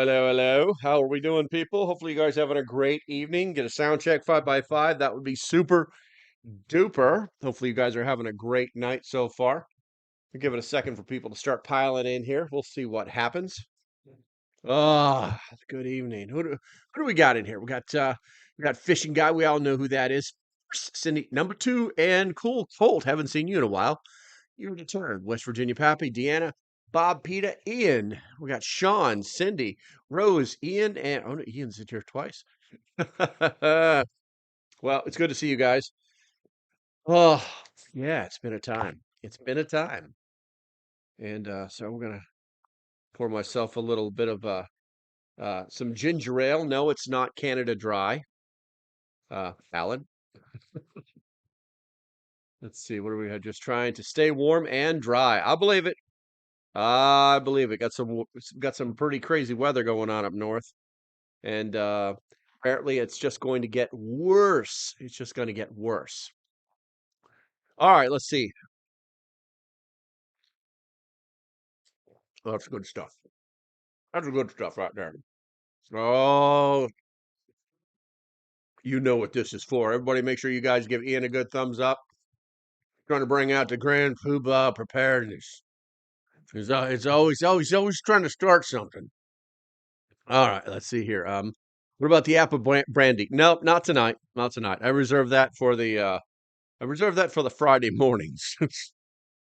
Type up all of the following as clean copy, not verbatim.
Hello, hello. How are we doing, people? Hopefully, you guys having a great evening. Get a sound check 5x5. That would be super duper. Hopefully, you guys are having a great night so far. We'll give it a second for people to start piling in here. We'll see what happens. Ah, good evening. Who do we got in here? We got fishing guy. We all know who that is. Cindy, number two, and Cool Colt. Haven't seen you in a while. You're returned. West Virginia Pappy, Deanna, Bob, Peta, Ian. We got Sean, Cindy, Rose, Ian, and oh no, Ian's in here twice. Well, it's good to see you guys. Oh, yeah, it's been a time. It's been a time. And so we're gonna pour myself a little bit of some ginger ale. No, it's not Canada Dry. Alan. Let's see, what are we just trying to stay warm and dry. I believe it. I believe it. Got some pretty crazy weather going on up north. And apparently it's just going to get worse. It's just going to get worse. All right, let's see. Oh, that's good stuff. That's good stuff right there. Oh, you know what this is for. Everybody make sure you guys give Ian a good thumbs up. Trying to bring out the grand poobah preparedness. It's always trying to start something. All right, let's see here. What about the apple brandy? Nope, not tonight. Not tonight. I reserve that for the Friday mornings.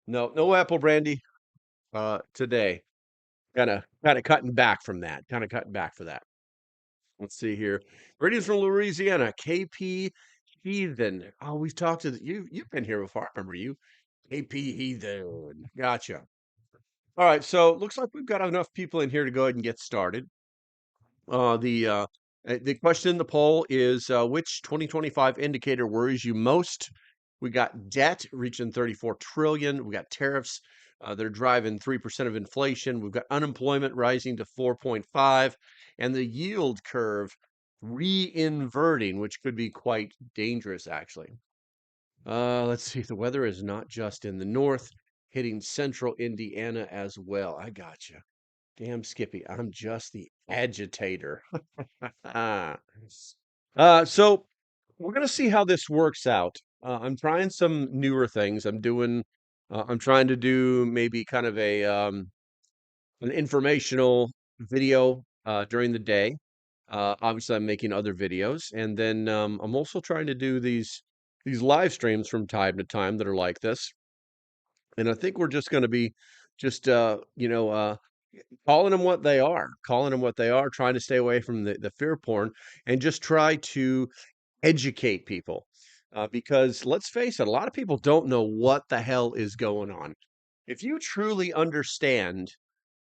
No, no apple brandy today. Kind of cutting back from that. Kind of cutting back for that. Let's see here. Greetings from Louisiana. KP Heathen. Oh, we've talked to you. You've been here before. I remember you. KP Heathen. Gotcha. All right. So looks like we've got enough people in here to go ahead and get started. The question in the poll is which 2025 indicator worries you most? We got debt reaching 34 trillion. We got tariffs. They're driving 3% of inflation. We've got unemployment rising to 4.5, and the yield curve re-inverting, which could be quite dangerous, actually. Let's see. The weather is not just in the north, hitting central Indiana as well. I gotcha. Damn, Skippy, I'm just the agitator. So we're gonna see how this works out. I'm trying some newer things. I'm trying to do maybe kind of an informational video during the day. Obviously, I'm making other videos, and then I'm also trying to do these live streams from time to time that are like this. And I think we're just going to be just calling them what they are, trying to stay away from the fear porn and just try to educate people. Because let's face it, a lot of people don't know what the hell is going on. If you truly understand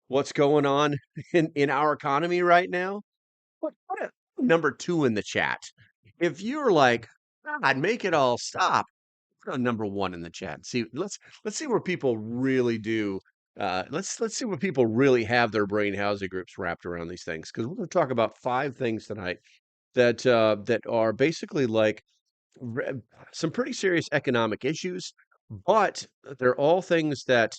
what's going on in our economy right now, put a number two in the chat. If you're like, God, make it all stop, put a number one in the chat. See, let's see where people really do. Let's see where people really have their brain housing groups wrapped around these things, because we're going to talk about five things tonight that are basically like re- some pretty serious economic issues, but they're all things that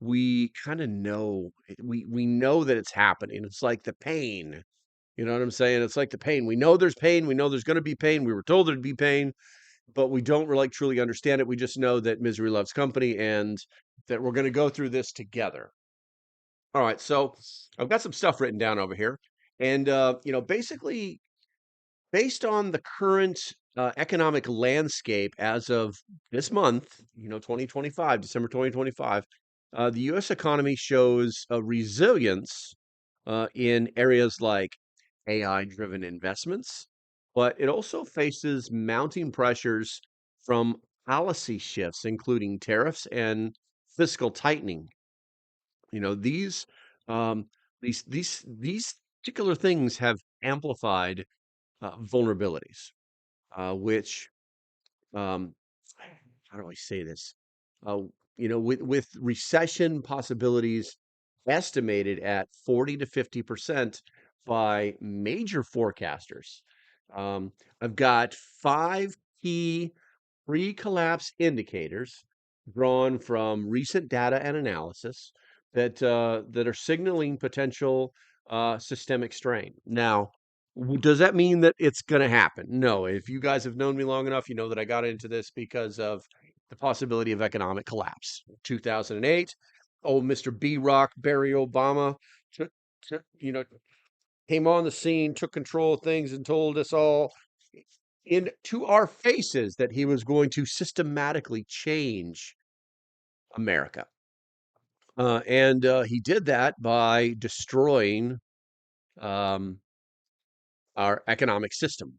we kind of know. We know that it's happening. It's like the pain. You know what I'm saying? It's like the pain. We know there's pain. We know there's going to be pain. We were told there'd be pain, but we don't really truly understand it. We just know that misery loves company and that we're going to go through this together. All right, so I've got some stuff written down over here, and basically based on the current economic landscape as of this month, 2025, December 2025, the U.S. economy shows a resilience in areas like AI-driven investments, but it also faces mounting pressures from policy shifts, including tariffs and fiscal tightening. You know, um, these particular things have amplified vulnerabilities, which um, how do I say this? Uh, with recession possibilities estimated at 40 to 50% by major forecasters. Um, I've got five key pre-collapse indicators drawn from recent data and analysis that are signaling potential systemic strain. Now, does that mean that it's going to happen? No. If you guys have known me long enough, you know that I got into this because of the possibility of economic collapse. 2008, old Mr. B. Rock, Barry Obama, took, you know, came on the scene, took control of things, and told us all to our faces that he was going to systematically change America. And he did that by destroying um, our economic system.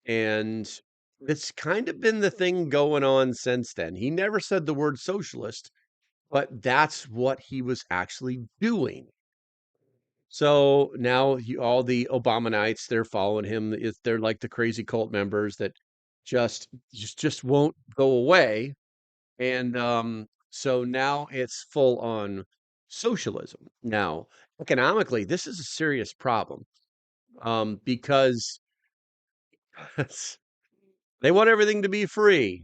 And it's kind of been the thing going on since then. He never said the word socialist, but that's what he was actually doing. So now all the Obamanites, they're following him. They're like the crazy cult members that just won't go away. And so now it's full on socialism. Now, economically, this is a serious problem because they want everything to be free,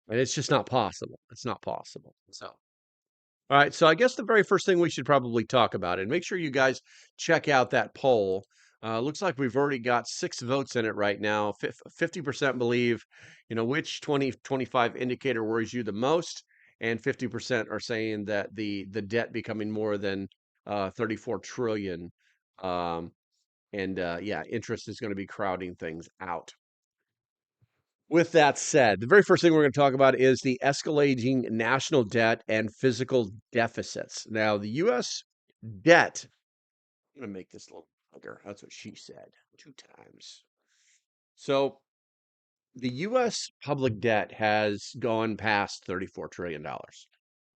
and it's just not possible. It's not possible. So, all right. So I guess the very first thing we should probably talk about, and make sure you guys check out that poll. Looks like we've already got 6 votes in it right now. 50% believe, which 2025 indicator worries you the most, and 50% are saying that the debt becoming more than 34 trillion. Um, and yeah, interest is going to be crowding things out. With that said, the very first thing we're going to talk about is the escalating national debt and physical deficits. Now, the U.S. debt, I'm going to make this a little bigger. That's what she said 2 times. So, the U.S. public debt has gone past $34 trillion.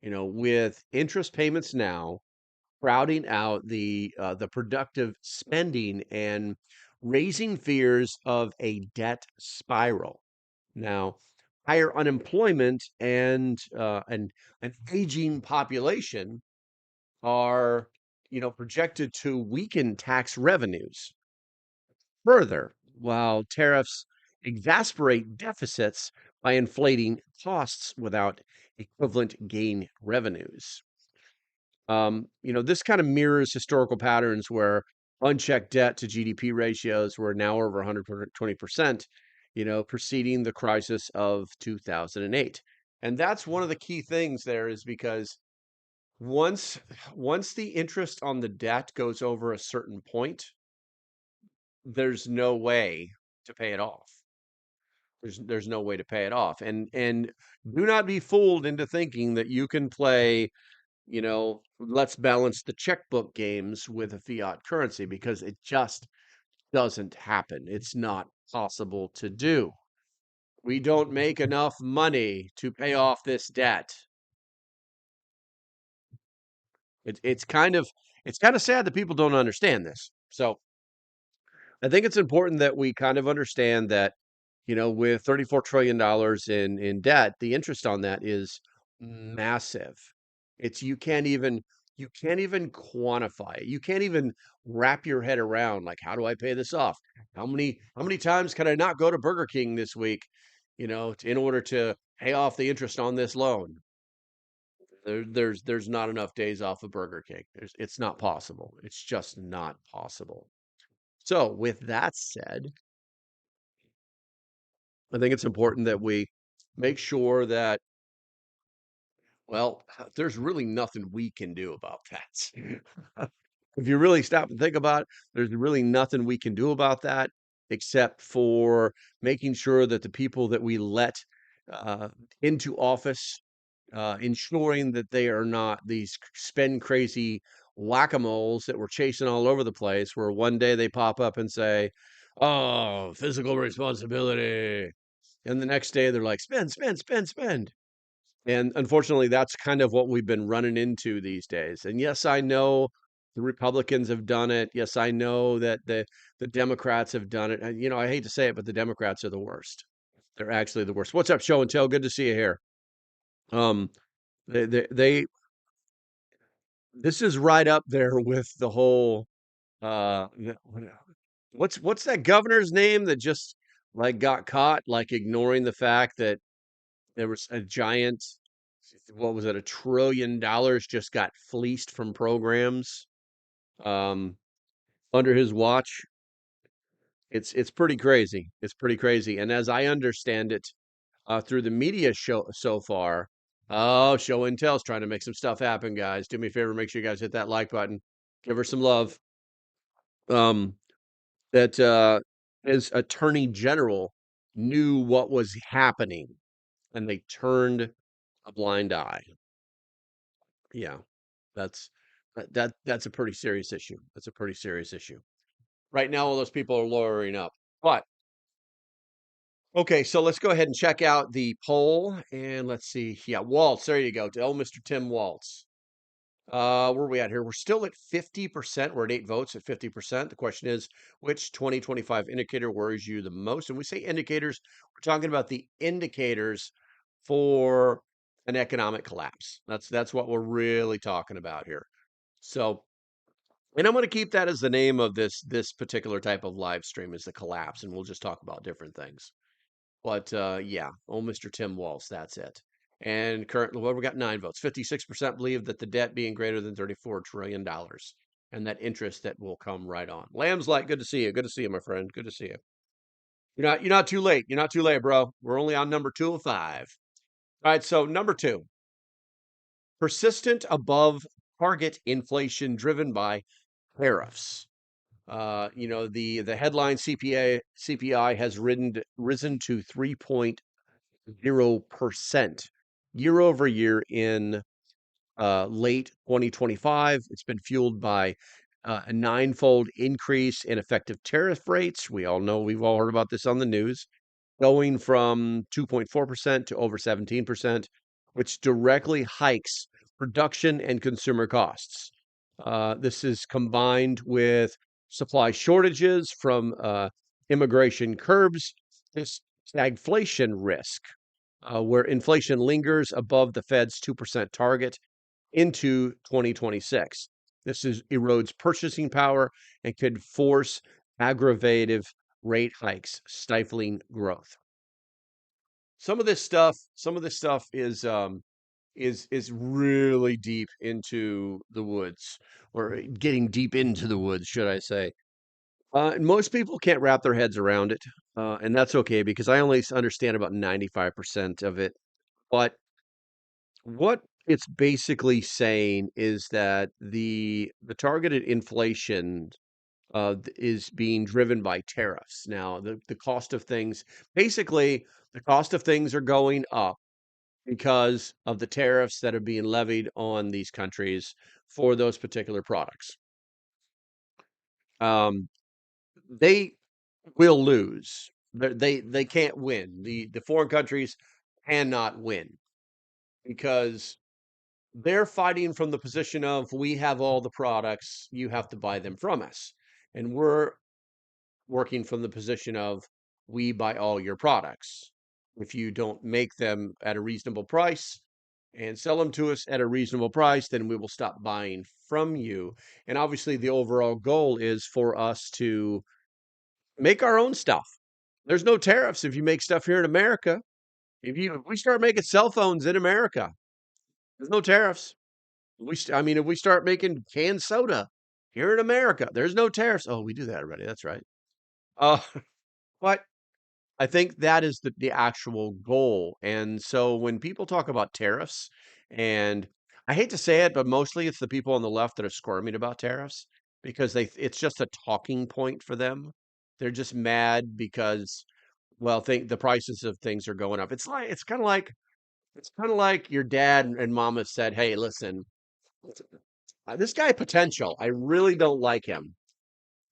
With interest payments now crowding out the productive spending and raising fears of a debt spiral. Now, higher unemployment and an aging population are, projected to weaken tax revenues further, while tariffs exasperate deficits by inflating costs without equivalent gain revenues. This kind of mirrors historical patterns where unchecked debt to GDP ratios were now over 120%, preceding the crisis of 2008. And that's one of the key things there is because once once the interest on the debt goes over a certain point, there's no way to pay it off. There's no way to pay it off. And do not be fooled into thinking that you can play let's balance the checkbook games with a fiat currency because it just doesn't happen. It's not possible to do. We don't make enough money to pay off this debt. It's kind of sad that people don't understand this. So I think it's important that we kind of understand that, with $34 trillion in debt, the interest on that is massive. It's you can't even quantify it. You can't even wrap your head around like, how do I pay this off? How many times can I not go to Burger King this week, in order to pay off the interest on this loan? There's not enough days off of Burger King. It's not possible. It's just not possible. So, with that said, I think it's important that we make sure that, well, there's really nothing we can do about that. If you really stop and think about it, there's really nothing we can do about that except for making sure that the people that we let uh, into office, ensuring that they are not these spend crazy whack-a-moles that we're chasing all over the place, where one day they pop up and say, "Oh, fiscal responsibility," and the next day they're like, "Spend, spend, spend, spend." And unfortunately, that's kind of what we've been running into these days. And yes, I know the Republicans have done it. Yes, I know that the Democrats have done it. And, I hate to say it, but the Democrats are the worst. They're actually the worst. What's up, Show and Tell? Good to see you here. Um, they this is right up there with the whole what's that governor's name that just like got caught like ignoring the fact that there was a giant, what was it, $1 trillion just got fleeced from programs. Um, under his watch, it's pretty crazy. It's pretty crazy. And as I understand it, through the media show so far, oh, Show and Tell's trying to make some stuff happen, guys. Do me a favor, make sure you guys hit that like button, give her some love. Um, that his attorney general knew what was happening, and they turned a blind eye. Yeah, that's that's a pretty serious issue. That's a pretty serious issue. Right now, all those people are lawyering up. But okay, so let's go ahead and check out the poll, and let's see. Yeah, Waltz. There you go. Oh, Mr. Tim Waltz. Where are we at here? We're still at 50%. We're at 8 votes at 50%. The question is, which 2025 indicator worries you the most? And we say indicators, we're talking about the indicators for an economic collapse. That's what we're really talking about here. So, and I'm going to keep that as the name of this particular type of live stream, is the collapse, and we'll just talk about different things. But yeah, oh, Mr. Tim Walz, that's it. And currently, well, we got 9 votes. 56% believe that the debt being greater than $34 trillion, and that interest that will come right on. Lamb's like, good to see you. Good to see you, my friend. Good to see you. You're not too late. You're not too late, bro. We're only on number 205. All right, so number 2, persistent above target inflation driven by tariffs. The headline CPI has risen to 3.0% year over year in late 2025. It's been fueled by a ninefold increase in effective tariff rates. We've all heard about this on the news, going from 2.4% to over 17%, which directly hikes production and consumer costs. This is combined with supply shortages from immigration curbs, this stagflation risk, where inflation lingers above the Fed's 2% target into 2026. Erodes purchasing power and could force aggravative rate hikes, stifling growth. Some of this stuff is really deep into the woods, or getting deep into the woods, should I say. And most people can't wrap their heads around it, and that's okay because I only understand about 95% of it. But what it's basically saying is that the targeted inflation is being driven by tariffs. Now, the cost of things, basically, the cost of things are going up because of the tariffs that are being levied on these countries for those particular products. Um, they will lose. They can't win. The foreign countries cannot win because they're fighting from the position of, we have all the products, you have to buy them from us. And we're working from the position of, we buy all your products. If you don't make them at a reasonable price and sell them to us at a reasonable price, then we will stop buying from you. And obviously, the overall goal is for us to make our own stuff. There's no tariffs if you make stuff here in America. If we start making cell phones in America, there's no tariffs. If we start making canned soda here in America, there's no tariffs. Oh, we do that already. That's right. Uh, but I think that is the actual goal. And so when people talk about tariffs, and I hate to say it, but mostly it's the people on the left that are squirming about tariffs because it's just a talking point for them. They're just mad because, well, think the prices of things are going up. It's kind of like your dad and mama said, "Hey, listen, this guy potential. I really don't like him.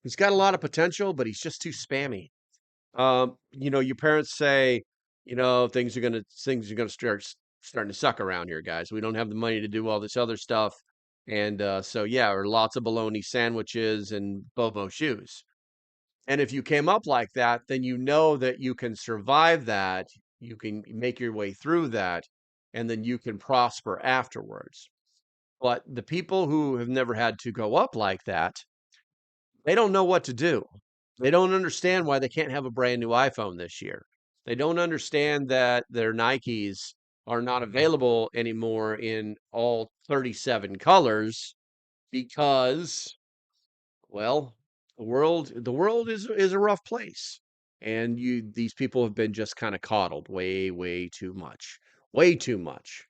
He's got a lot of potential, but he's just too spammy." Your parents say, things are gonna starting to suck around here, guys. We don't have the money to do all this other stuff, and so yeah, or lots of bologna sandwiches and Bobo shoes. And if you came up like that, then you know that you can survive that, you can make your way through that, and then you can prosper afterwards. But the people who have never had to go up like that, they don't know what to do. They don't understand why they can't have a brand new iPhone this year. They don't understand that their Nikes are not available anymore in all 37 colors because Well, the world is a rough place, and these people have been just kind of coddled way too much, way too much.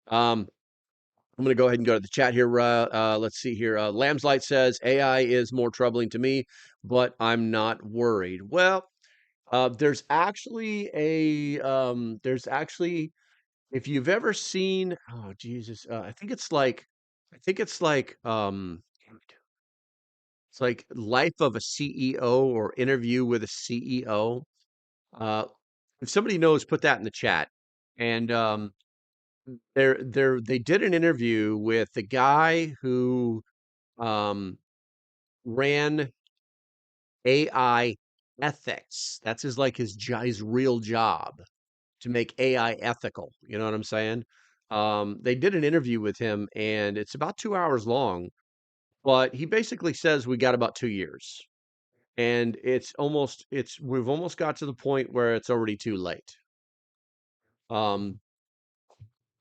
Um, I'm going to go ahead and go to the chat here. Let's see here. Lamb's Light says AI is more troubling to me, but I'm not worried. Well, there's actually, if you've ever seen, oh Jesus, I think it's like Life of a CEO or Interview with a CEO. Uh, if somebody knows, put that in the chat. And they did an interview with the guy who um, ran AI ethics. That's his real job, to make AI ethical. You know what I'm saying? They did an interview with him, and it's about 2 hours long. But he basically says we got about 2 years, and we've almost got to the point where it's already too late. Um,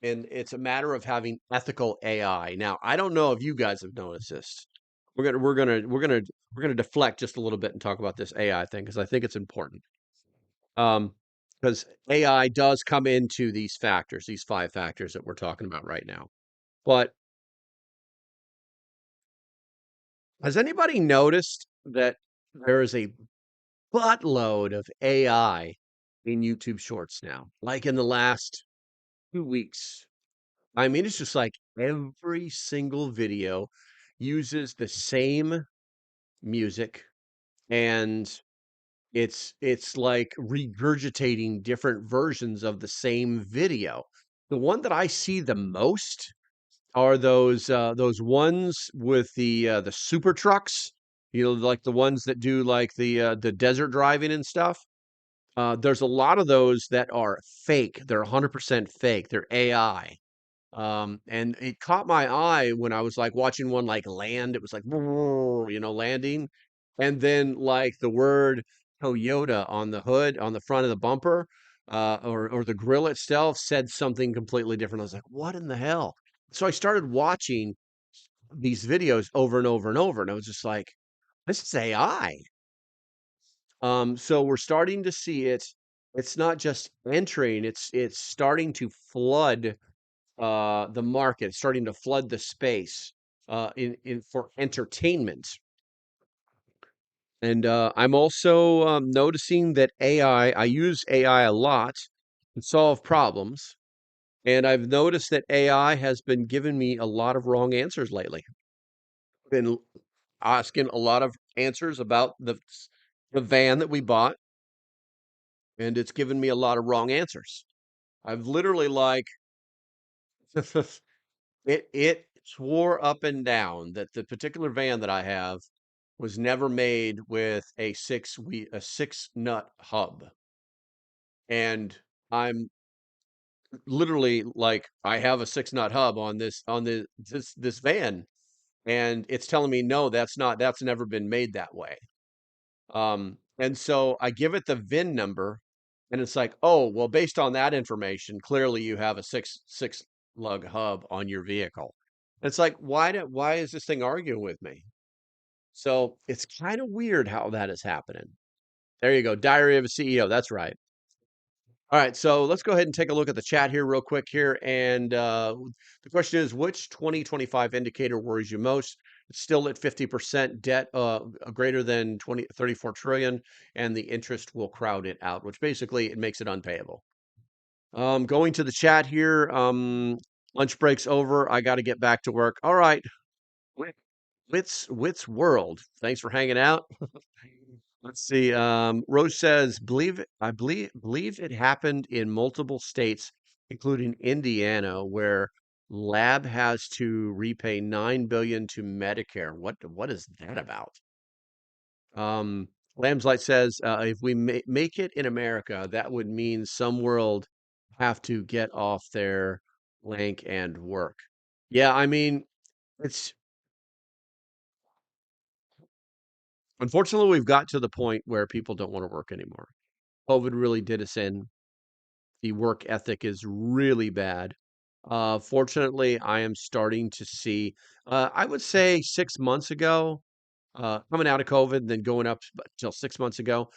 and it's a matter of having ethical AI. Now, I don't know if you guys have noticed this. We're gonna deflect just a little bit and talk about this AI thing because I think it's important. Um, because AI does come into these factors, these 5 factors that we're talking about right now. But has anybody noticed that there is a buttload of AI in YouTube Shorts now? Like in the last 2 weeks. I mean, it's just like every single video uses the same music, and it's like regurgitating different versions of the same video. The one that I see the most are those ones with the super trucks, like the ones that do like the desert driving and stuff. There's a lot of those that are fake. They're 100% fake. They're AI. And it caught my eye when I was like watching one like land. It was like, landing. And then like the word Toyota on the hood, on the front of the bumper, or the grill itself said something completely different. I was like, what in the hell? So I started watching these videos over and over and over, and I was just like, this is AI. So we're starting to see it. It's not just entering, it's starting to flood the market, it's starting to flood the space in for entertainment. And I'm also noticing that I use AI a lot to solve problems. And I've noticed that AI has been giving me a lot of wrong answers lately. Been asking a lot of answers about the van that we bought, and it's given me a lot of wrong answers. I've literally like it swore up and down that the particular van that I have was never made with a 6 nut hub. And I'm literally like, I have a 6 nut hub on this van, and it's telling me no, that's never been made that way. And so I give it the VIN number, and it's like, oh, well, based on that information, clearly you have a six lug hub on your vehicle. It's like, why is this thing arguing with me? So it's kind of weird how that is happening. There you go. Diary of a CEO. That's right. All right, so let's go ahead and take a look at the chat here real quick here. And the question is, which 2025 indicator worries you most? It's still at 50% debt, greater than 34 trillion, and the interest will crowd it out, which basically it makes it unpayable. Going to the chat here, lunch break's over. I got to get back to work. All right, Wits World. Thanks for hanging out. Let's see. Rose says, believe it happened in multiple states, including Indiana, where lab has to repay 9 billion to Medicare. What is that about? Lamb's Light says, if we make it in America, that would mean some world have to get off their plank and work. Yeah, I mean, it's unfortunately we've got to the point where people don't want to work anymore. COVID really did us in. The work ethic is really bad. Fortunately, I am starting to see, I would say 6 months ago, coming out of COVID and then going up till 6 months ago,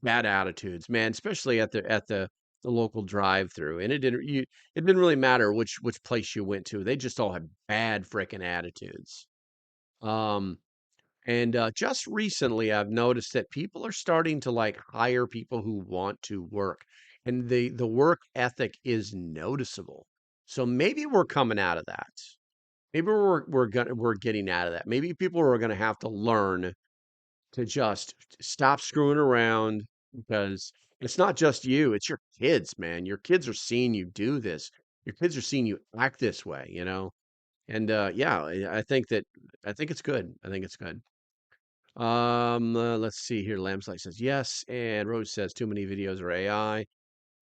bad attitudes, man, especially at the local drive-through. And it didn't really matter which place you went to. They just all had bad freaking attitudes. Um, and just recently, I've noticed that people are starting to like hire people who want to work, and the work ethic is noticeable. So maybe we're coming out of that. Maybe we're getting out of that. Maybe people are gonna have to learn to just stop screwing around because it's not just you, it's your kids, man. Your kids are seeing you do this. Your kids are seeing you act this way, you know? And yeah, I think it's good. I think it's good. Let's see here. Lambslight says yes, and Rose says too many videos are AI.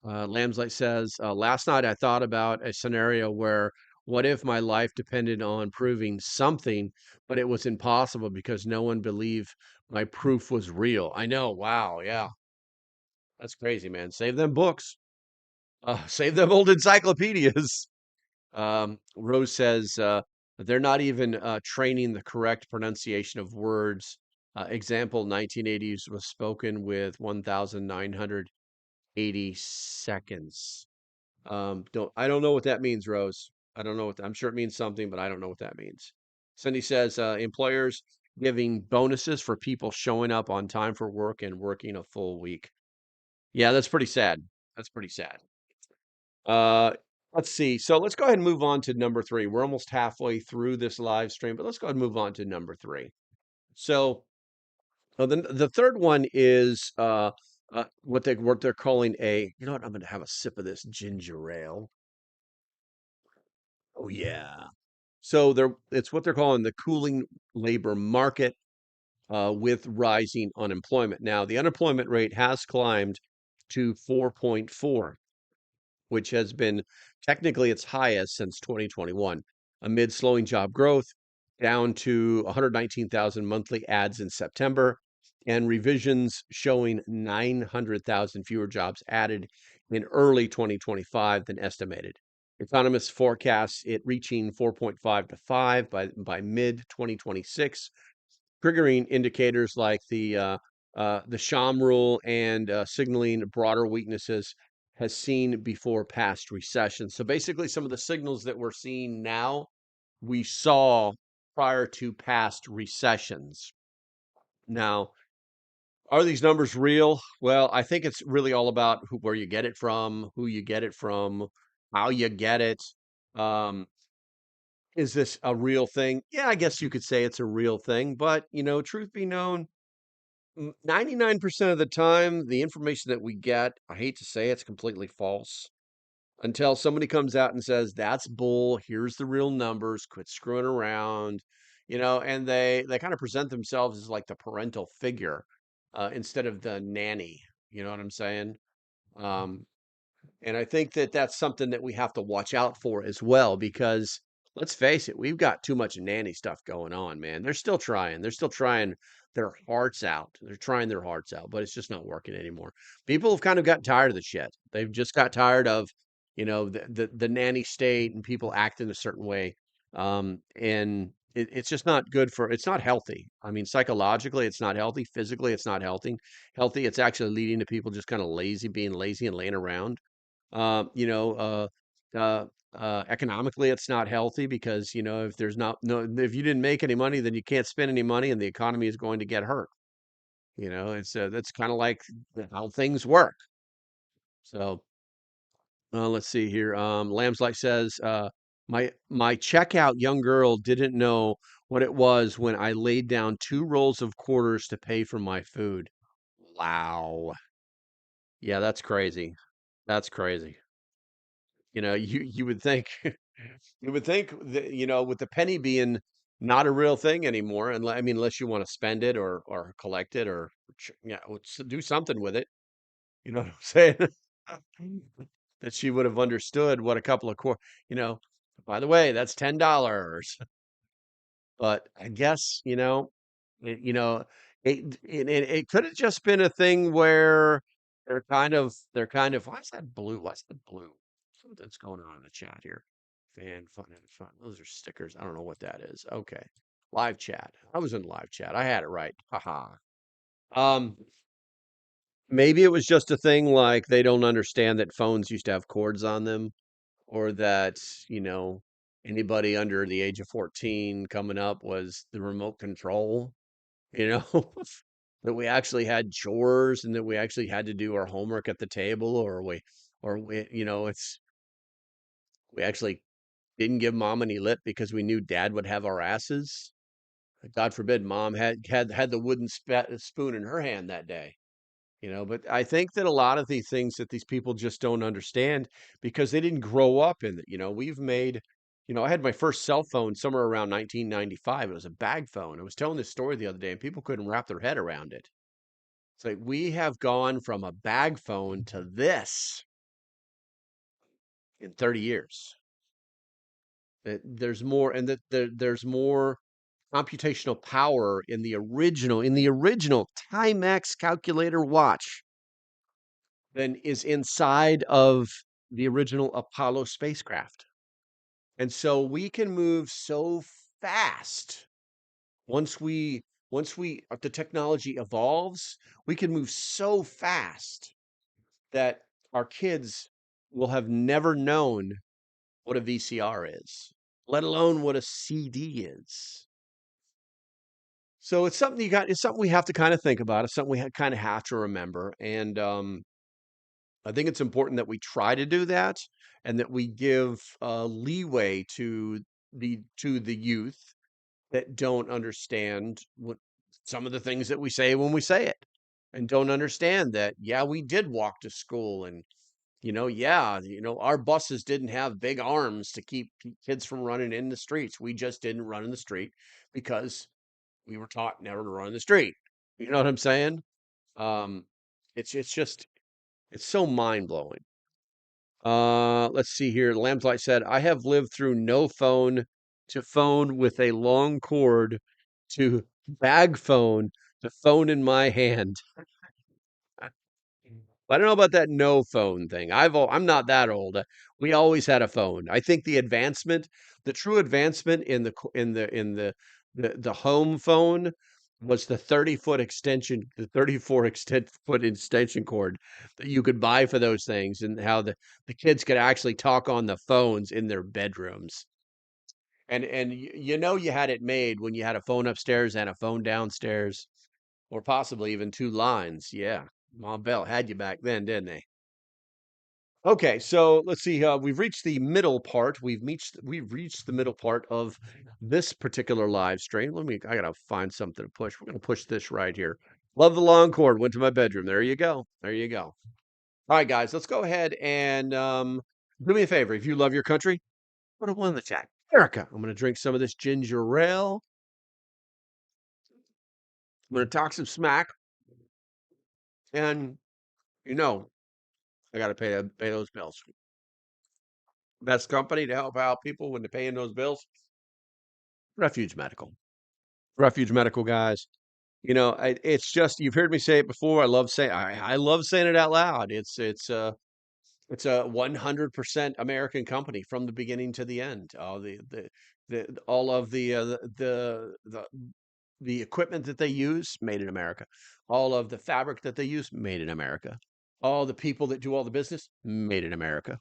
Lambslight says, last night I thought about a scenario where what if my life depended on proving something, but it was impossible because no one believed my proof was real. I know. Wow. Yeah. That's crazy, man. Save them books. Save them old encyclopedias. Rose says, they're not even training the correct pronunciation of words. Example, 1980s was spoken with 1,980 seconds. I don't know what that means, Rose. I don't know I'm sure it means something, but I don't know what that means. Cindy says, employers giving bonuses for people showing up on time for work and working a full week. Yeah, that's pretty sad. That's pretty sad. Uh, let's see. So let's go ahead and move on to number three. We're almost halfway through this live stream, but let's go ahead and move on to number three. So the third one is what they're calling a. You know what? I'm going to have a sip of this ginger ale. Oh yeah. So it's what they're calling the cooling labor market with rising unemployment. Now, the unemployment rate has climbed to 4.4, which has been technically its highest since 2021, amid slowing job growth, down to 119,000 monthly ads in September, and revisions showing 900,000 fewer jobs added in early 2025 than estimated. Economists forecast it reaching 4.5 to 5 by mid 2026, triggering indicators like the Sham rule and signaling broader weaknesses has seen before past recessions. So basically, some of the signals that we're seeing now, we saw prior to past recessions. Now, are these numbers real? Well, I think it's really all about where you get it from, who you get it from, how you get it. Um, is this a real thing? Yeah, I guess you could say it's a real thing, but truth be known, 99% of the time, the information that we get, I hate to say it's completely false until somebody comes out and says, that's bull. Here's the real numbers. Quit screwing around, and they kind of present themselves as like the parental figure instead of the nanny. You know what I'm saying? Um, and I think that that's something that we have to watch out for as well, because let's face it, we've got too much nanny stuff going on, man. They're still trying. They're still trying their hearts out. They're trying their hearts out, but it's just not working anymore. People have kind of gotten tired of the shit. They've just got tired of, the nanny state and people acting a certain way. And it's just not good it's not healthy. I mean, psychologically, it's not healthy. Physically, it's not healthy. Healthy, it's actually leading to people just kind of being lazy and laying around. Uh, you know, economically, it's not healthy because if there's not no if you didn't make any money, then you can't spend any money, and the economy is going to get hurt. It's that's kind of like how things work. So let's see here. Lambslight says, my checkout young girl didn't know what it was when I laid down two rolls of quarters to pay for my food. Wow. Yeah, that's crazy. That's crazy. You would think you would think that, with the penny being not a real thing anymore, and I mean, unless you want to spend it or collect it or do something with it. You know what I'm saying? That she would have understood what a couple of you know, by the way, that's $10. But I guess, it, you know, it could have just been a thing where they're kind of, why's that blue? What's the blue? Something's going on in the chat here. Fan fun and fun. Those are stickers. I don't know what that is. Okay. Live chat. I was in live chat. I had it right. Haha. Um, maybe it was just a thing like they don't understand that phones used to have cords on them, or that, you know, anybody under the age of 14 coming up was the remote control, you know, that we actually had chores and that we actually had to do our homework at the table, or we, we actually didn't give mom any lip because we knew dad would have our asses. God forbid mom had the wooden spoon in her hand that day. But I think that a lot of these things that these people just don't understand because they didn't grow up in it. We've made, I had my first cell phone somewhere around 1995. It was a bag phone. I was telling this story the other day and people couldn't wrap their head around it. It's like we have gone from a bag phone to this in 30 years. That there's more, and that there's more computational power in the original Timex calculator watch than is inside of the original Apollo spacecraft. And so we can move so fast once the technology evolves, we can move so fast that our kids will have never known what a VCR is, let alone what a CD is. So it's something we have to kind of think about. It's something we kind of have to remember. And I think it's important that we try to do that and that we give leeway to the youth that don't understand what some of the things that we say when we say it, and don't understand that, yeah, we did walk to school, and yeah, our buses didn't have big arms to keep kids from running in the streets. We just didn't run in the street because we were taught never to run in the street. You know what I'm saying? Um, it's so mind blowing. Let's see here. Lambslight said, I have lived through no phone to phone with a long cord to bag phone to phone in my hand. I don't know about that no phone thing. I'm not that old. We always had a phone. I think the true advancement in the home phone was the 34 extent foot extension cord that you could buy for those things, and how the kids could actually talk on the phones in their bedrooms. And you had it made when you had a phone upstairs and a phone downstairs, or possibly even two lines. Yeah. Mom Bell had you back then, didn't they? Okay, so let's see. We've reached the middle part. We've reached the middle part of this particular live stream. I gotta find something to push. We're gonna push this right here. Love the long cord. Went to my bedroom. There you go. There you go. All right, guys, let's go ahead and do me a favor. If you love your country, put a one in the chat. America. I'm gonna drink some of this ginger ale. I'm gonna talk some smack, and you know I gotta pay those bills. Best company to help out people when they're paying those bills. Refuge Medical. Refuge Medical, guys. It's just, you've heard me say it before. I love saying it out loud. It's a 100% American company from the beginning to the end. All of the equipment that they use, made in America. All of the fabric that they use, made in America. All the people that do all the business, made in America.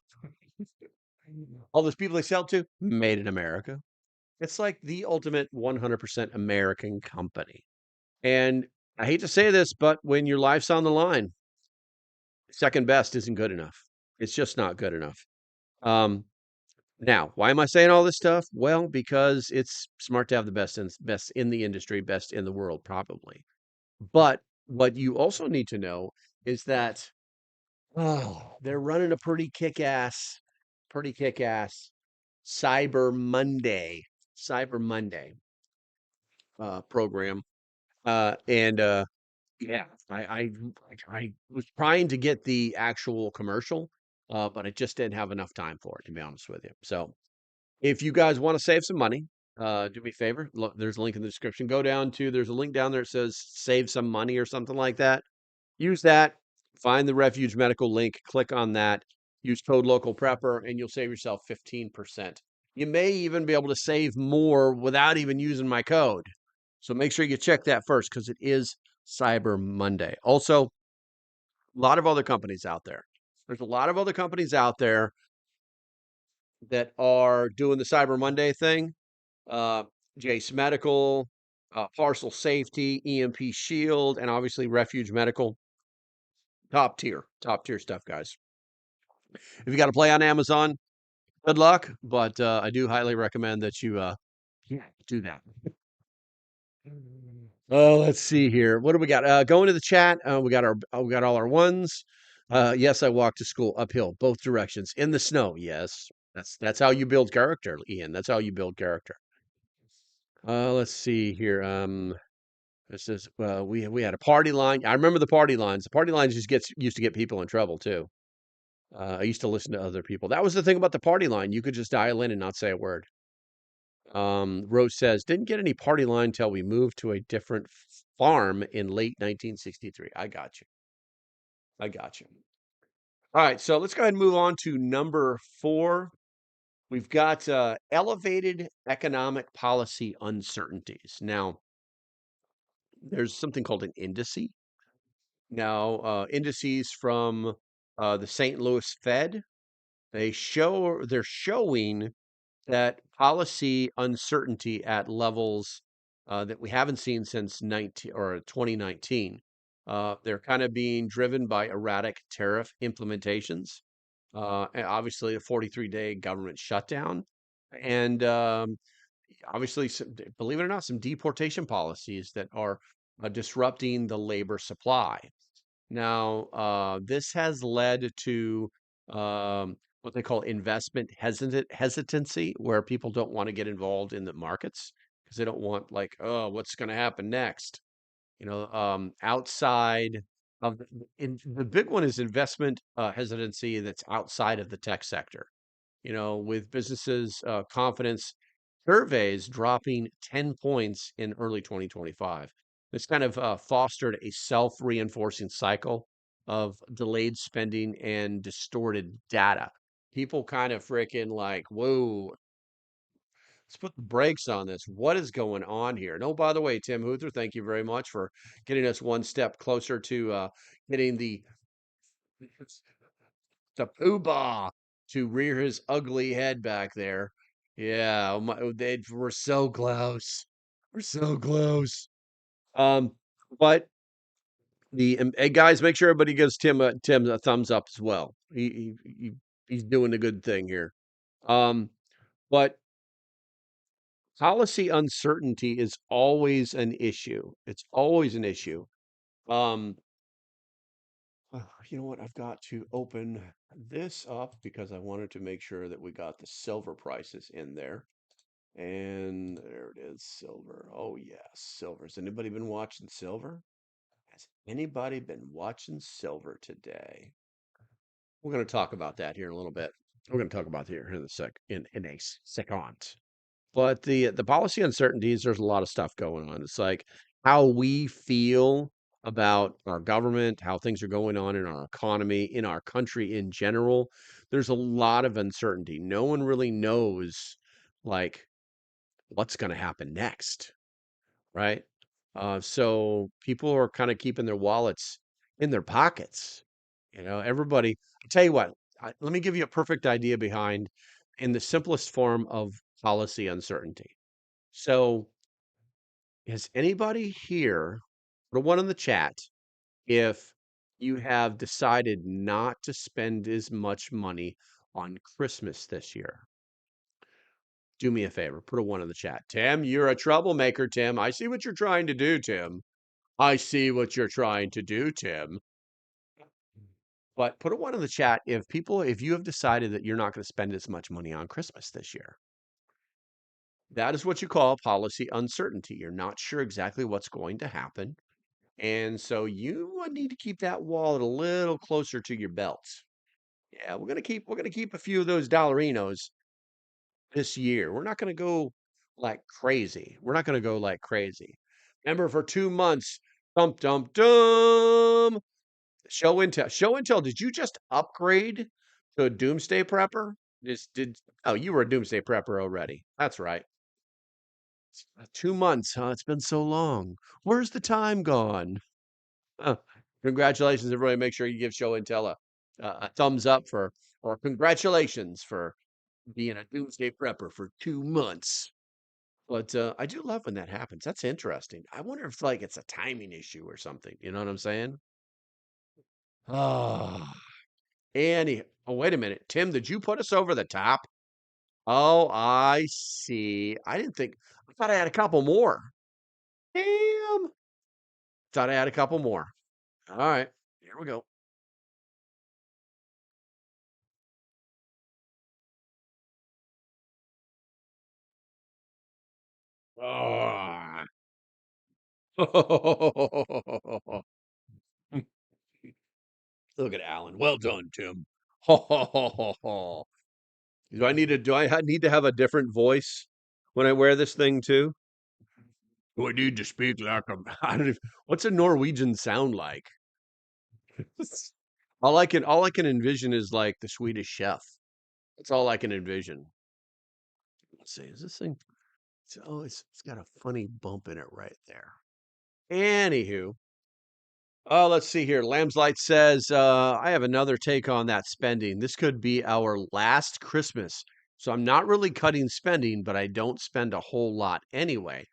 All those people they sell to, made in America. It's like the ultimate 100% American company. And I hate to say this, but when your life's on the line, second best isn't good enough. It's just not good enough. Um, Now, why am I saying all this stuff? Well, because it's smart to have the best in the industry, best in the world, probably. But what you also need to know is that they're running a pretty kick-ass Cyber Monday program. And Yeah, I was trying to get the actual commercial, but I just didn't have enough time for it, to be honest with you. So if you guys want to save some money, do me a favor. Look, there's a link in the description. There's a link down there that says save some money or something like that. Use that. Find the Refuge Medical link. Click on that. Use code LocalPrepper, and you'll save yourself 15%. You may even be able to save more without even using my code. So make sure you check that first because it is Cyber Monday. Also, a lot of other companies out there. There's a lot of other companies out there that are doing the Cyber Monday thing. Uh, Jace Medical, Parcel Safety, EMP Shield, and obviously Refuge Medical. Top tier stuff, guys. If you got to play on Amazon, good luck. But I do highly recommend that you yeah, do that. Oh, let's see here. What do we got? Going to the chat. We got all our ones. Yes, I walked to school uphill, both directions in the snow. Yes, that's how you build character, Ian. That's how you build character. Let's see here. This is we had a party line. I remember the party lines. The party lines used to get people in trouble too. I used to listen to other people. That was the thing about the party line. You could just dial in and not say a word. Rose says, didn't get any party line till we moved to a different farm in late 1963. I got you. I got you. All right, so let's go ahead and move on to number 4. We've got elevated economic policy uncertainties. Now, there's something called an indice. Now, indices from the St. Louis Fed, they're showing that policy uncertainty at levels that we haven't seen since 2019. They're kind of being driven by erratic tariff implementations, and obviously a 43-day government shutdown, and obviously, believe it or not, some deportation policies that are disrupting the labor supply. Now, this has led to what they call investment hesitancy, where people don't want to get involved in the markets because they don't want, like, oh, what's going to happen next? Outside of the big one is investment hesitancy that's outside of the tech sector. With businesses confidence surveys dropping 10 points in early 2025. This kind of fostered a self-reinforcing cycle of delayed spending and distorted data. People kind of freaking like, whoa, let's put the brakes on this. What is going on here? And oh, by the way, Tim Huther, thank you very much for getting us one step closer to getting the poobah to rear his ugly head back there. Yeah, we're so close. We're so close. Um, but hey guys, make sure everybody gives Tim a thumbs up as well. He's doing a good thing here. But policy uncertainty is always an issue. It's always an issue. Um, you know what? I've got to open this up because I wanted to make sure that we got the silver prices in there. And there it is, silver. Oh, yeah, silver. Has anybody been watching silver? Has anybody been watching silver today? We're going to talk about that here in a little bit. We're going to talk about here in a second. But the policy uncertainties, there's a lot of stuff going on. It's like how we feel about our government, how things are going on in our economy, in our country in general. There's a lot of uncertainty. No one really knows like what's going to happen next, right? So people are kind of keeping their wallets in their pockets. Everybody, I tell you what, let me give you a perfect idea behind in the simplest form of policy uncertainty. So, has anybody here, put a one in the chat, if you have decided not to spend as much money on Christmas this year? Do me a favor, put a one in the chat. Tim, you're a troublemaker, Tim. I see what you're trying to do, Tim. I see what you're trying to do, Tim. But put a one in the chat if you have decided that you're not going to spend as much money on Christmas this year. That is what you call policy uncertainty. You're not sure exactly what's going to happen. And so you need to keep that wallet a little closer to your belt. Yeah, we're gonna keep a few of those dollarinos this year. We're not gonna go like crazy. We're not gonna go like crazy. Remember, for 2 months, dum dum dum. Show Intel. Did you just upgrade to a Doomsday Prepper? Just did. Oh, you were a doomsday prepper already. That's right. 2 months, huh? It's been so long. Where's the time gone? Huh. Congratulations, everybody. Make sure you give Show and Tell a thumbs up or congratulations for being a doomsday prepper for 2 months. But I do love when that happens. That's interesting. I wonder if like it's a timing issue or something. You know what I'm saying? Oh, oh, wait a minute. Tim, did you put us over the top? Oh, I see. I didn't think, I thought I had a couple more. Damn. Thought I had a couple more. All right. Here we go. Ah. Look at Alan. Well done, Tim. Do I need to have a different voice when I wear this thing too? Do I need to speak like a I don't even, what's a Norwegian sound like? All I can envision is like the Swedish chef. That's all I can envision. Let's see, is this thing it's got a funny bump in it right there. Anywho, let's see here. Lamb's Light says, I have another take on that spending. This could be our last Christmas. So I'm not really cutting spending, but I don't spend a whole lot anyway.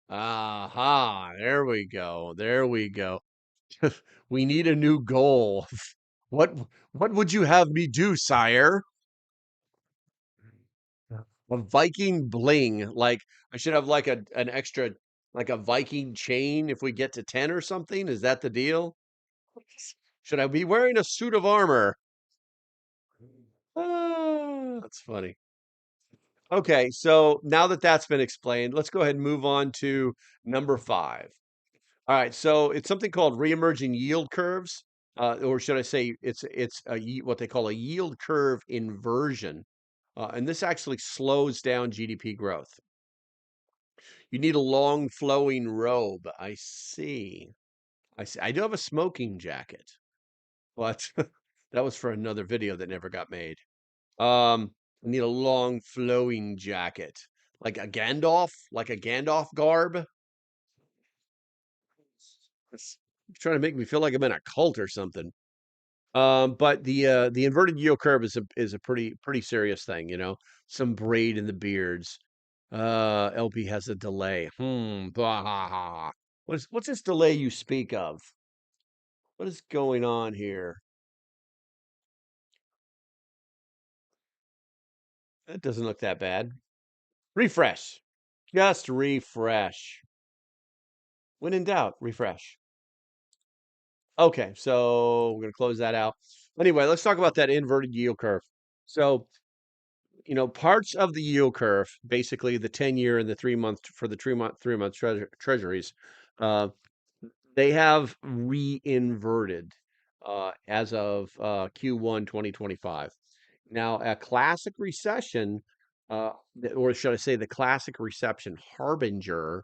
Aha, there we go. There we go. We need a new goal. What what would you have me do, sire? A Viking bling. Like I should have like an extra like a Viking chain if we get to 10 or something. Is that the deal? Should I be wearing a suit of armor? Ah, that's funny. Okay, so now that that's been explained, let's go ahead and move on to number 5. All right, so it's something called reemerging yield curves, or should I say it's what they call a yield curve inversion, and this actually slows down GDP growth. You need a long flowing robe. I see. I see. I do have a smoking jacket, but that was for another video that never got made. I need a long flowing jacket, like a Gandalf garb. It's trying to make me feel like I'm in a cult or something. But the inverted yield curve is a pretty serious thing, you know. Some braid in the beards. LP has a delay. Blah, ha, ha. What's this delay you speak of? What is going on here? That doesn't look that bad. Refresh. Just refresh. When in doubt, refresh. Okay, so we're gonna close that out. Anyway, let's talk about that inverted yield curve. So, parts of the yield curve, basically the 10-year and the 3-month for the 3-month treasuries, uh, they have reinverted as of Q1 2025. Now, a classic recession, or should I say the classic recession harbinger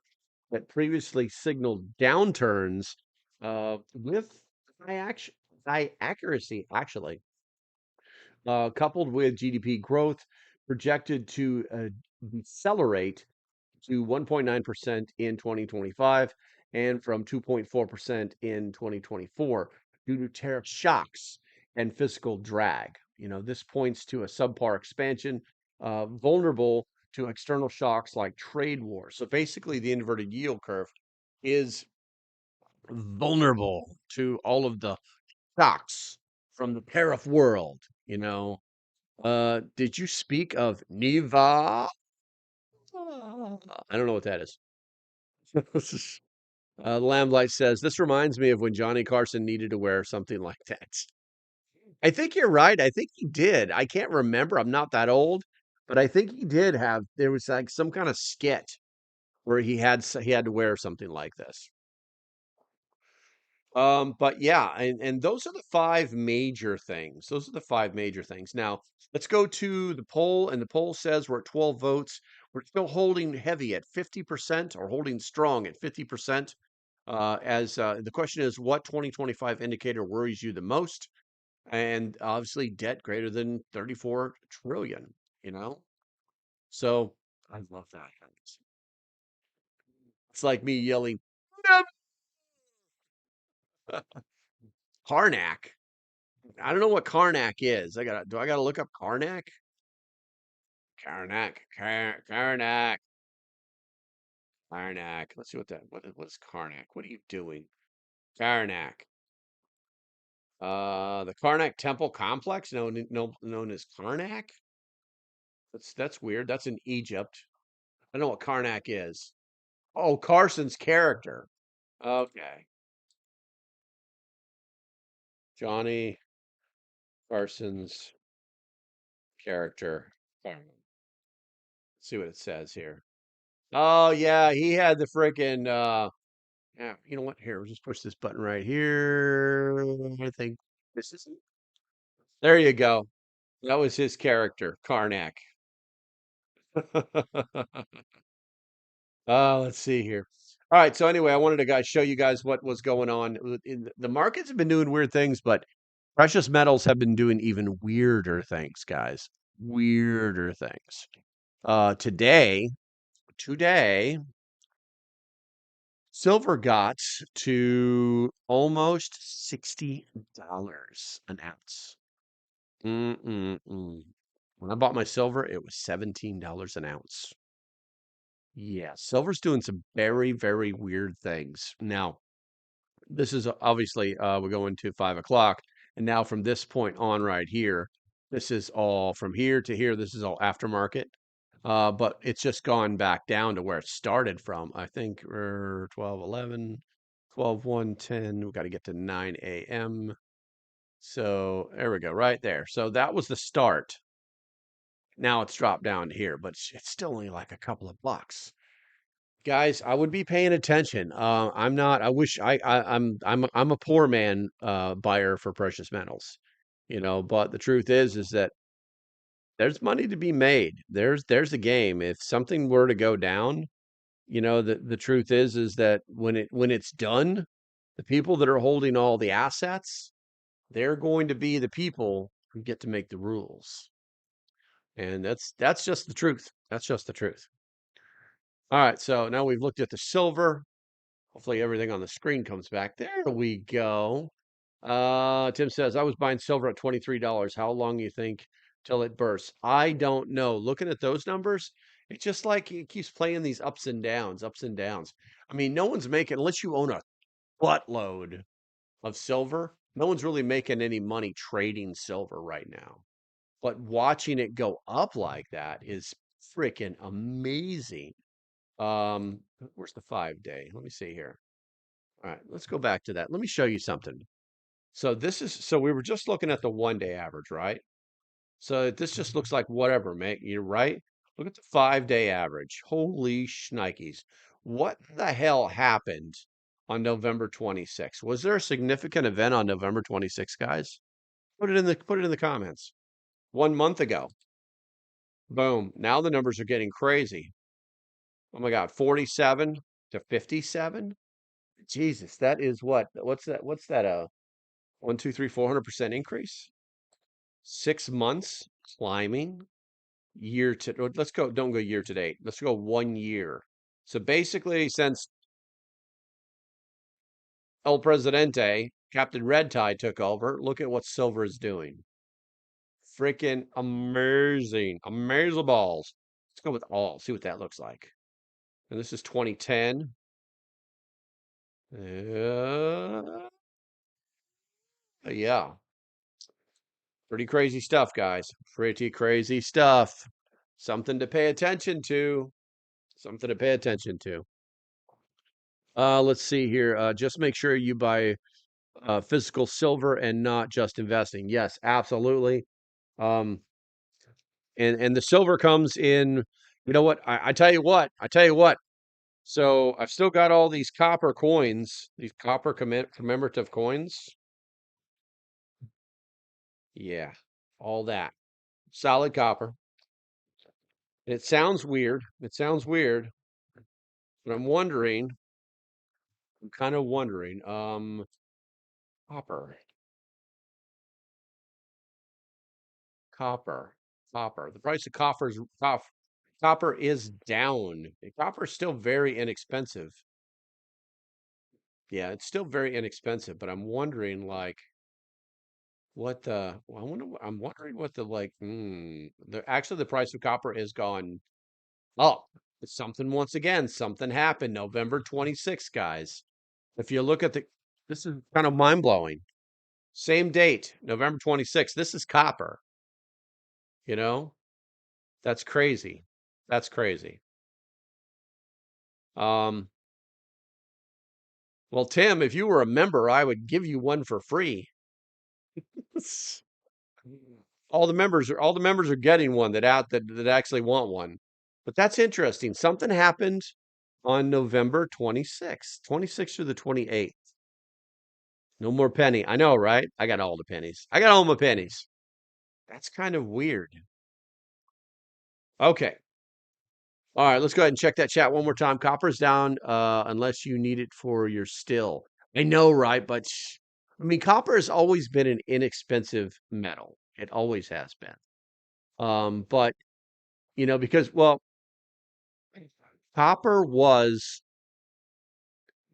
that previously signaled downturns with high, action, high accuracy, actually, coupled with GDP growth projected to decelerate to 1.9% in 2025 and from 2.4% in 2024 due to tariff shocks and fiscal drag. This points to a subpar expansion, vulnerable to external shocks like trade wars. So basically, the inverted yield curve is vulnerable to all of the shocks from the tariff world. Did you speak of Niva? I don't know what that is. Lamblight says, this reminds me of when Johnny Carson needed to wear something like that. I think you're right. I think he did. I can't remember. I'm not that old, but I think he did there was like some kind of skit where he had to wear something like this. But yeah, and those are the five major things. Those are the five major things. Now, let's go to the poll, and the poll says we're at 12 votes. We're still holding heavy at 50% or holding strong at 50%. As the question is, what 2025 indicator worries you the most? and obviously debt greater than 34 trillion, you know? So I love that. It's like me yelling, "No!" Karnak. I don't know what Karnak is. Do I gotta look up Karnak? Karnak. Karnak. Let's see what is Karnak? What are you doing? Karnak. The Karnak Temple Complex, known as Karnak. That's weird. That's in Egypt. I don't know what Karnak is. Oh, Carson's character. Okay. Johnny Carson's character. Let's see what it says here. Oh yeah, he had the freaking yeah, you know what? Here, we'll just push this button right here. I think this is there you go. That was his character, Karnak. Let's see here. All right, so anyway, I wanted to show you guys what was going on. The markets have been doing weird things, but precious metals have been doing even weirder things, guys. Weirder things. Today, silver got to almost $60 an ounce. Mm-mm-mm. When I bought my silver, it was $17 an ounce. Yeah, silver's doing some very, very weird things. Now, this is obviously we're going to 5 o'clock, and now from this point on right here, this is all from here to here. This is all aftermarket, but it's just gone back down to where it started from. I think 12, 11, 12, 1, 10. We got to get to 9 a.m. So there we go, right there. So that was the start. Now it's dropped down to here, but it's still only like a couple of bucks. Guys, I would be paying attention. I'm not. I wish I'm a poor man buyer for precious metals, but the truth is that there's money to be made. There's a game. If something were to go down, the truth is that when it's done, the people that are holding all the assets, they're going to be the people who get to make the rules. And that's just the truth. That's just the truth. All right, so now we've looked at the silver. Hopefully everything on the screen comes back. There we go. Tim says, I was buying silver at $23. How long do you think till it bursts? I don't know. Looking at those numbers, it's just like it keeps playing these ups and downs, ups and downs. I mean, no one's making, unless you own a buttload of silver, no one's really making any money trading silver right now. But watching it go up like that is freaking amazing. Where's the 5 day? Let me see here. All right, let's go back to that. Let me show you something. So we were just looking at the 1 day average, right? So this just looks like whatever, mate. You're right. Look at the 5 day average. Holy shnikes. What the hell happened on November 26th? Was there a significant event on November 26th, guys? Put it in the comments. 1 month ago. Boom. Now the numbers are getting crazy. Oh my God, 47 to 57. Jesus, that is what? What's that? What's that? 400% increase. 6 months climbing. Let's go. Don't go year to date. Let's go 1 year. So basically, since El Presidente, Captain Red Tie took over, look at what silver is doing. Freaking amazing. Amazing balls. Let's go with all. See what that looks like. And this is 2010. Yeah. Pretty crazy stuff, guys. Pretty crazy stuff. Something to pay attention to. Something to pay attention to. Let's see here. Just make sure you buy physical silver and not just investing. Yes, absolutely. Um, and the silver comes in. You know what? I tell you what. I tell you what. So I've still got all these copper coins, these copper commemorative coins. Yeah, all that solid copper. It sounds weird. It sounds weird, but I'm wondering. I'm kind of wondering. Copper. Copper. Copper. The price of copper is down. Copper is still very inexpensive. Yeah, it's still very inexpensive, but I'm wondering like what the I'm wondering what the actually the price of copper is gone up. Something once again, something happened November 26th, guys. If you look at this is kind of mind-blowing. Same date, November 26th. This is copper, you know? That's crazy. That's crazy. Um, well, Tim, if you were a member, I would give you one for free. All the members are getting one that actually want one. But that's interesting. Something happened on November 26th, 26th through the 28th. No more penny. I know, right? I got all the pennies. I got all my pennies. That's kind of weird. Okay. All right, let's go ahead and check that chat one more time. Copper's down unless you need it for your still. I know, right? But I mean, copper has always been an inexpensive metal. It always has been. But because copper was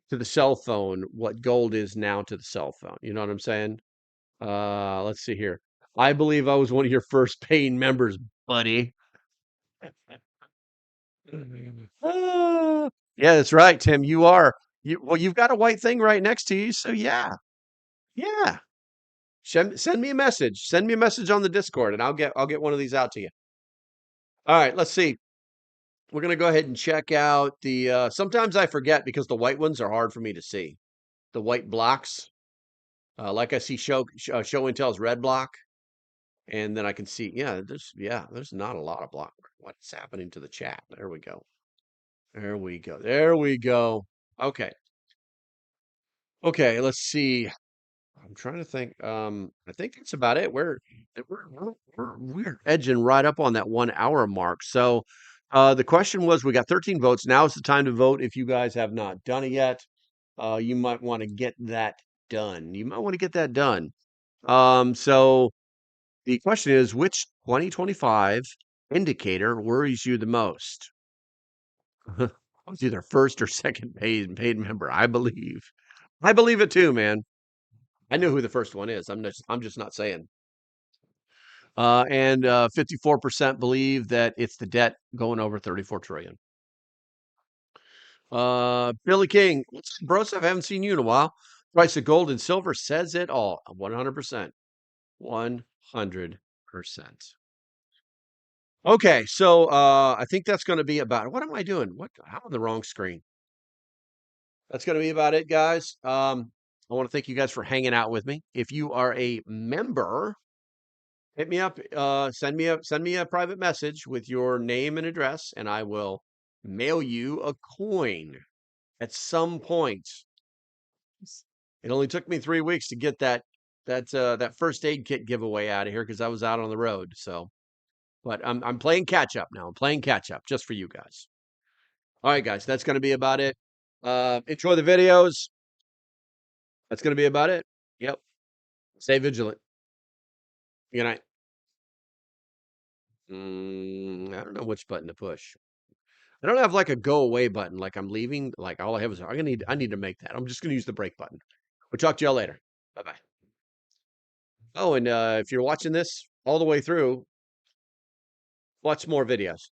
to the cell phone what gold is now to the cell phone. You know what I'm saying? Let's see here. I believe I was one of your first paying members, buddy. Ah, yeah, that's right, Tim. You are. You've got a white thing right next to you, so yeah, yeah. Send me a message. Send me a message on the Discord, and I'll get one of these out to you. All right, let's see. We're gonna go ahead and check out the. Sometimes I forget because the white ones are hard for me to see. The white blocks, like I see show and tell's red block, and then I can see. There's not a lot of block. What's happening to the chat? There we go. There we go. There we go. Okay. Okay, let's see. I'm trying to think. I think that's about it. We're edging right up on that 1 hour mark. So, the question was, we got 13 votes. Now is the time to vote. If you guys have not done it yet, you might want to get that done. You might want to get that done. So the question is, which 2025 indicator worries you the most? I was either first or second paid member. I believe. I believe it too, man. I know who the first one is. I'm just not saying. And 54% believe that it's the debt going over 34 trillion. Billy King, bros, I haven't seen you in a while. Price of gold and silver says it all. 100%. 100%. Okay, so I think that's going to be about. What am I doing? I'm on the wrong screen. That's going to be about it, guys. I want to thank you guys for hanging out with me. If you are a member, hit me up. Send me a private message with your name and address, and I will mail you a coin at some point. It only took me 3 weeks to get that first aid kit giveaway out of here because I was out on the road. So, but I'm playing catch up now. I'm playing catch up just for you guys. All right, guys, that's going to be about it. Enjoy the videos. That's going to be about it. Yep. Stay vigilant. Good night. I don't know which button to push. I don't have like a go away button. Like I'm leaving. Like all I have is I need to make that. I'm just going to use the break button. We'll talk to y'all later. Bye bye. Oh, and if you're watching this all the way through, watch more videos.